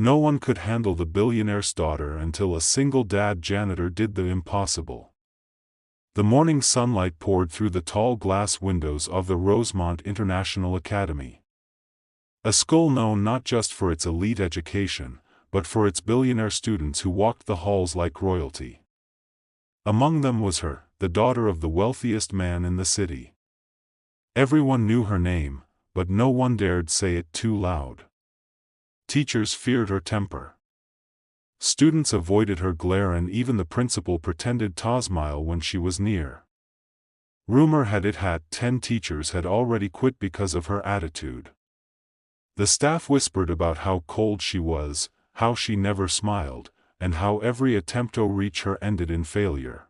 No one could handle the billionaire's daughter until a single dad janitor did the impossible. The morning sunlight poured through the tall glass windows of the Rosemont International Academy. A school known not just for its elite education, but for its billionaire students who walked the halls like royalty. Among them was her, the daughter of the wealthiest man in the city. Everyone knew her name, but no one dared say it too loud. Teachers feared her temper. Students avoided her glare, and even the principal pretended to smile when she was near. Rumor had it 10 teachers had already quit because of her attitude. The staff whispered about how cold she was, how she never smiled, and how every attempt to reach her ended in failure.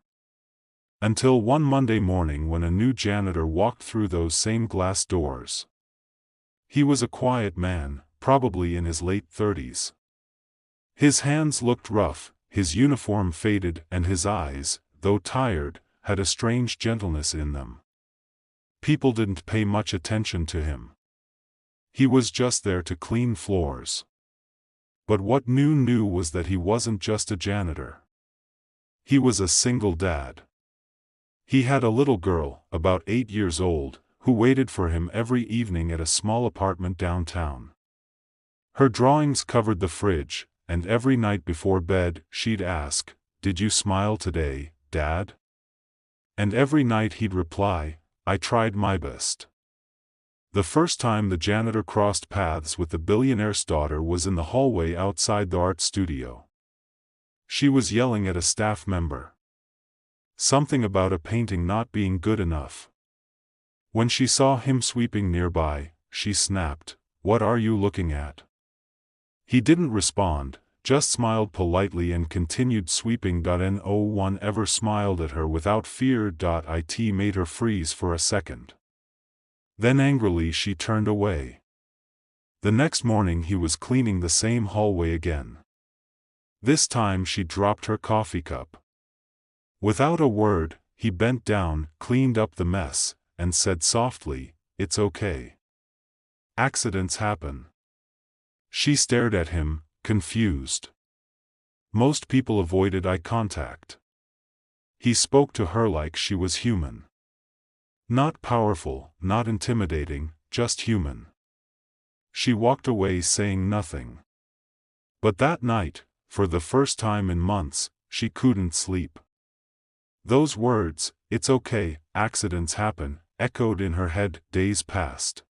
Until one Monday morning when a new janitor walked through those same glass doors. He was a quiet man, probably in his late 30s. His hands looked rough, his uniform faded, and his eyes, though tired, had a strange gentleness in them. People didn't pay much attention to him. He was just there to clean floors. But what knew was that he wasn't just a janitor. He was a single dad. He had a little girl, about 8 years old, who waited for him every evening at a small apartment downtown. Her drawings covered the fridge, and every night before bed, she'd ask, "Did you smile today, Dad?" And every night he'd reply, "I tried my best." The first time the janitor crossed paths with the billionaire's daughter was in the hallway outside the art studio. She was yelling at a staff member. Something about a painting not being good enough. When she saw him sweeping nearby, she snapped, "What are you looking at?" He didn't respond, just smiled politely and continued sweeping. No one ever smiled at her without fear. It made her freeze for a second. Then angrily she turned away. The next morning he was cleaning the same hallway again. This time she dropped her coffee cup. Without a word, he bent down, cleaned up the mess, and said softly, "It's okay. Accidents happen." She stared at him, confused. Most people avoided eye contact. He spoke to her like she was human. Not powerful, not intimidating, just human. She walked away saying nothing. But that night, for the first time in months, she couldn't sleep. Those words, "It's okay, accidents happen," echoed in her head. Days passed.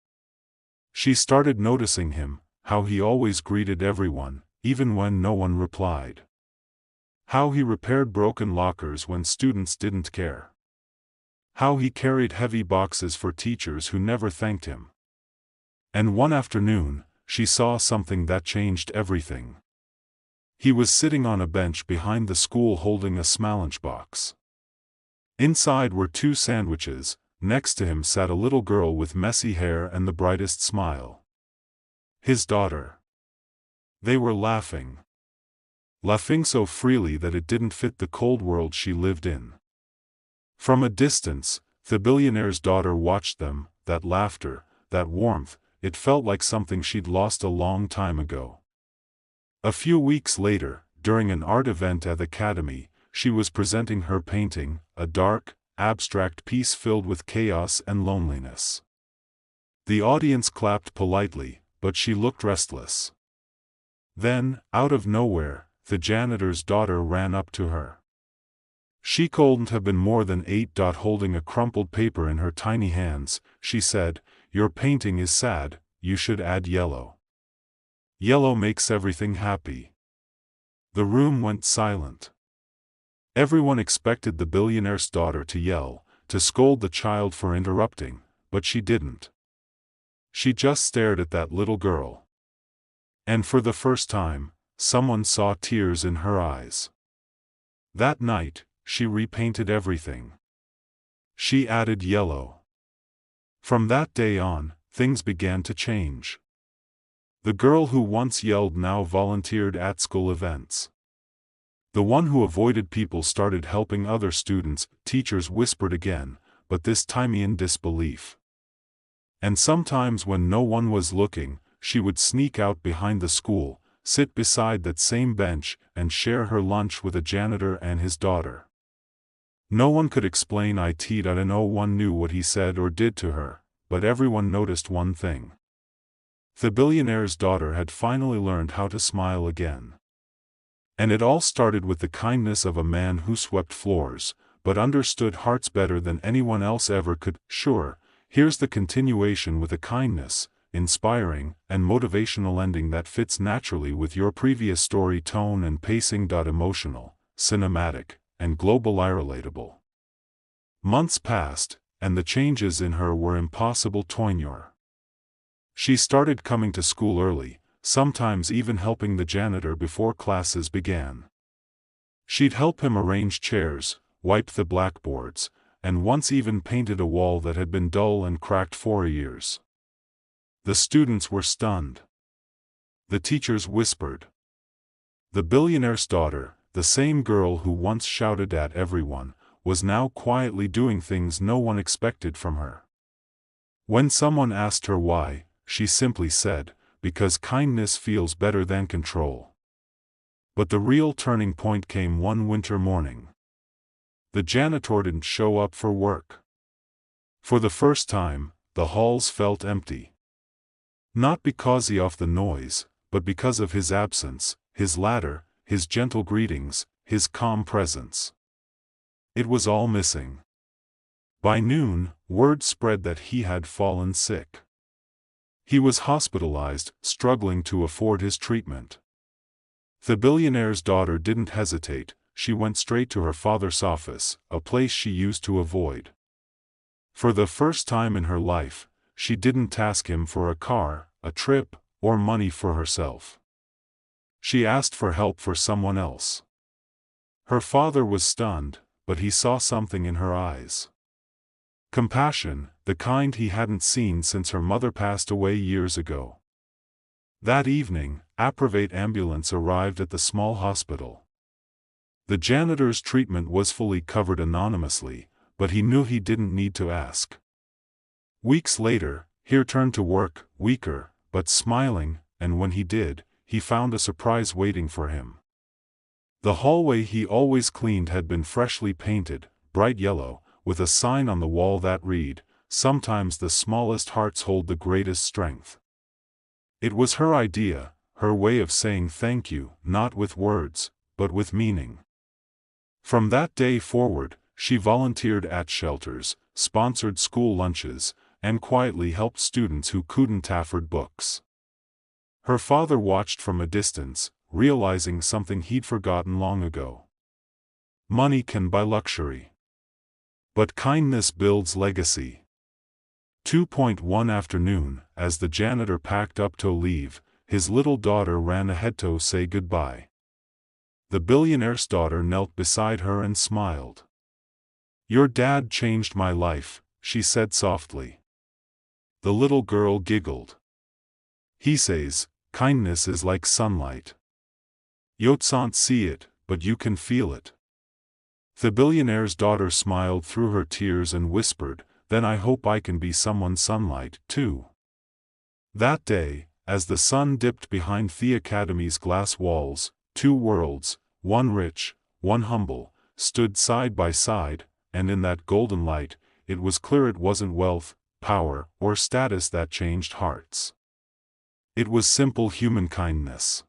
She started noticing him, how he always greeted everyone, even when no one replied. How he repaired broken lockers when students didn't care. How he carried heavy boxes for teachers who never thanked him. And one afternoon, she saw something that changed everything. He was sitting on a bench behind the school holding a lunchbox. Inside were 2 sandwiches, next to him sat a little girl with messy hair and the brightest smile. His daughter. They were laughing. Laughing so freely that it didn't fit the cold world she lived in. From a distance, the billionaire's daughter watched them, that laughter, that warmth, it felt like something she'd lost a long time ago. A few weeks later, during an art event at the Academy, she was presenting her painting, a dark, abstract piece filled with chaos and loneliness. The audience clapped politely, but she looked restless. Then, out of nowhere, the janitor's daughter ran up to her. She couldn't have been more than 8. Holding a crumpled paper in her tiny hands, she said, "Your painting is sad, you should add yellow. Yellow makes everything happy." The room went silent. Everyone expected the billionaire's daughter to yell, to scold the child for interrupting, but she didn't. She just stared at that little girl. And for the first time, someone saw tears in her eyes. That night, she repainted everything. She added yellow. From that day on, things began to change. The girl who once yelled now volunteered at school events. The one who avoided people started helping other students. Teachers whispered again, but this time in disbelief. And sometimes when no one was looking, she would sneak out behind the school, sit beside that same bench, and share her lunch with a janitor and his daughter. No one could explain it, and no one knew what he said or did to her, but everyone noticed one thing. The billionaire's daughter had finally learned how to smile again. And it all started with the kindness of a man who swept floors, but understood hearts better than anyone else ever could. Sure, here's the continuation with a kindness, inspiring, and motivational ending that fits naturally with your previous story tone and pacing. Emotional, cinematic, and global relatable. Months passed, and the changes in her were impossible to ignore. She started coming to school early, sometimes even helping the janitor before classes began. She'd help him arrange chairs, wipe the blackboards, and once even painted a wall that had been dull and cracked for years. The students were stunned. The teachers whispered. The billionaire's daughter, the same girl who once shouted at everyone, was now quietly doing things no one expected from her. When someone asked her why, she simply said, "Because kindness feels better than control." But the real turning point came one winter morning. The janitor didn't show up for work. For the first time, the halls felt empty. Not because of the noise, but because of his absence, his ladder, his gentle greetings, his calm presence. It was all missing. By noon, word spread that he had fallen sick. He was hospitalized, struggling to afford his treatment. The billionaire's daughter didn't hesitate. She went straight to her father's office, a place she used to avoid. For the first time in her life, she didn't ask him for a car, a trip, or money for herself. She asked for help for someone else. Her father was stunned, but he saw something in her eyes. Compassion, the kind he hadn't seen since her mother passed away years ago. That evening, a private ambulance arrived at the small hospital. The janitor's treatment was fully covered anonymously, but he knew he didn't need to ask. Weeks later, he returned to work, weaker, but smiling, and when he did, he found a surprise waiting for him. The hallway he always cleaned had been freshly painted, bright yellow, with a sign on the wall that read, "Sometimes the smallest hearts hold the greatest strength." It was her idea, her way of saying thank you, not with words, but with meaning. From that day forward, she volunteered at shelters, sponsored school lunches, and quietly helped students who couldn't afford books. Her father watched from a distance, realizing something he'd forgotten long ago. Money can buy luxury. But kindness builds legacy. 2.1 afternoon, as the janitor packed up to leave, his little daughter ran ahead to say goodbye. The billionaire's daughter knelt beside her and smiled. "Your dad changed my life," she said softly. The little girl giggled. "He says, kindness is like sunlight. You can't see it, but you can feel it." The billionaire's daughter smiled through her tears and whispered, "Then I hope I can be someone's sunlight, too." That day, as the sun dipped behind the academy's glass walls, two worlds, one rich, one humble, stood side by side, and in that golden light, it was clear it wasn't wealth, power, or status that changed hearts. It was simple human kindness.